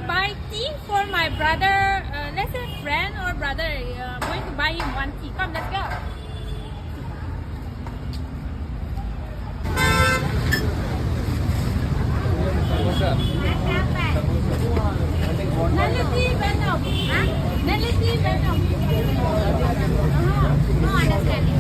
buy tea for my brother. Let's say friend or brother. I'm going to buy him one tea. Come, let's go. Nalati venom. Huh? Nalati venom. No understanding.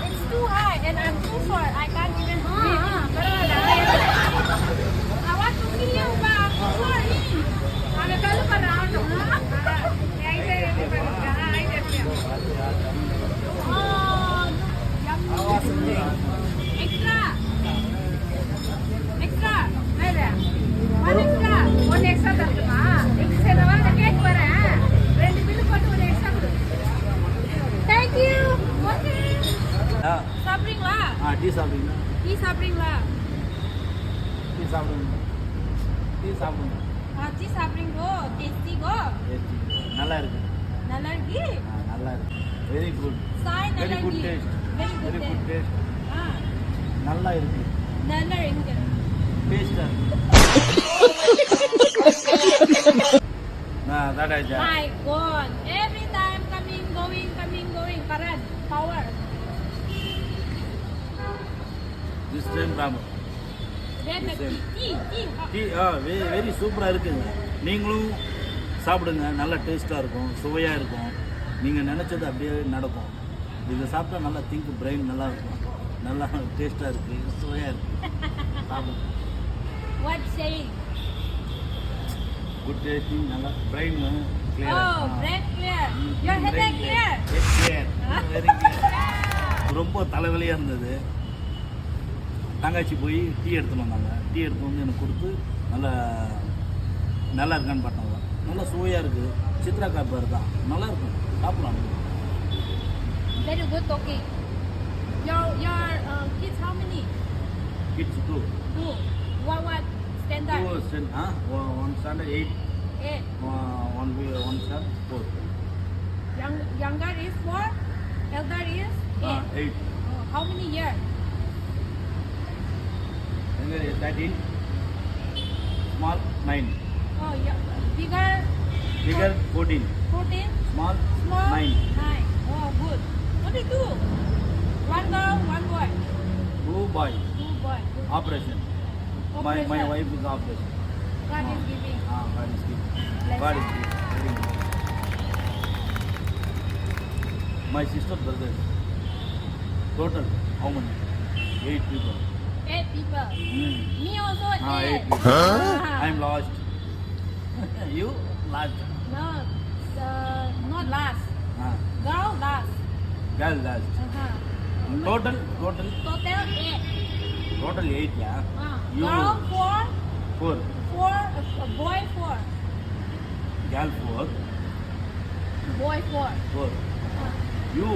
It's too high and I'm too short. I can't even breathe. I want to kill you, but I'm too sorry. I'm going to around. Oh, yummy. Extra. Extra. One extra. One extra. Thank you. Okay. சாப்பிடுறீங்களா? Tea சாப்பிடுங்க. Tea சாப்பிடுறீங்களா? Tea சாப்பிடுங்க. Tea சாப்பிடுங்க. Tea சாப்பிடுறீங்கோ? டேஸ்டிகோ? நல்லா இருக்கு. நல்லா இருக்கு? நல்லா இருக்கு. Very good. சாய் நல்லா very good taste. Very good taste. நல்லா இருக்கு. நல்லா இருக்கு. டேஸ்டா இருக்கு. that is My God. Every time coming going. Current, power. This time Ram. Tea very சூப்பராக இருக்குங்க. நீங்களும் சாப்பிடுங்க. நல்லா டேஸ்ட்டாக இருக்கும், சுவையாக இருக்கும். நீங்கள் நினச்சது அப்படியே நடக்கும். இதை சாப்பிட்டா நல்லா பிரெயின் நல்லா இருக்கும். நல்லா டேஸ்ட்டாக இருக்குது, சுவையாக இருக்குது. சாப்பிடுங்க. What saying? Good tasting. நல்லா brain clear. brain clear. Your headache clear? Clear. Very clear. ரொம்ப தலைவலியாக இருந்தது. தங்கச்சி போய் டீ எடுத்துன்னு வந்தாங்க. டீ எடுத்து வந்து எனக்கு கொடுத்து நல்லா இருக்கான்னு பார்த்தாங்க. நல்லா சுவையாக இருக்குது. சித்ரா காப்பர் தான், நல்லா இருக்கும், சாப்பிடலாம். Very good talking. Your kids how many? Kids two. What standard? One standard 8. 8. One standard 4. Younger is 4, elder is 8. 8. How many years? 13. Small 9. Oh, yeah. Bigger 14. 14. Small 9. Oh, good. Only 2. One girl, one boy. 2 boy. 2 boy. Operation. My wife is operation. God is giving. God is giving. God is giving. Very good. My sister brothers. Total how many? 8 people. 8 people. Me also 8. 8 people. I'm lost. You last. No, not last. Girl last. Girl last. Total. Total 8. Total 8, yeah. You Girl 4. 4. Boy 4. Girl 4. Boy 4. 4. You.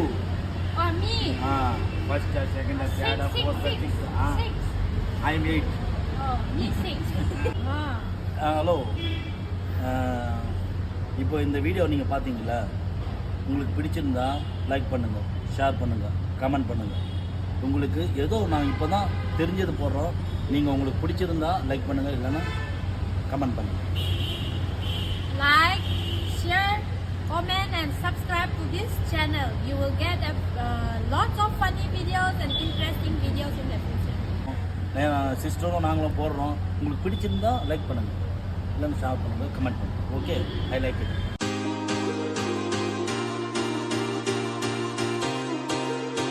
Me. First, second, third, fourth, fifth. 6. I'm 8. Me 6. Hello. இப்போ இந்த video நீங்கள் பார்த்தீங்களா? உங்களுக்கு பிடிச்சிருந்தா like பண்ணுங்கள், share பண்ணுங்கள், comment பண்ணுங்கள். உங்களுக்கு ஏதோ நாங்கள் இப்போ தான் தெரிஞ்சது போடுறோம். நீங்கள் உங்களுக்கு பிடிச்சிருந்தா லைக் பண்ணுங்கள், இல்லைன்னா கமெண்ட் பண்ணுங்கள். Like, share, comment and subscribe to this channel. You will get lots of funny videos and interesting videos in the future. சிஸ்டரும் நாங்களும் போடுறோம். உங்களுக்கு பிடிச்சிருந்தா லைக் பண்ணுங்கள், இல்லைன்னா ஷேர் பண்ணுங்கள், கமெண்ட் பண்ணுங்கள். Okay, I like it.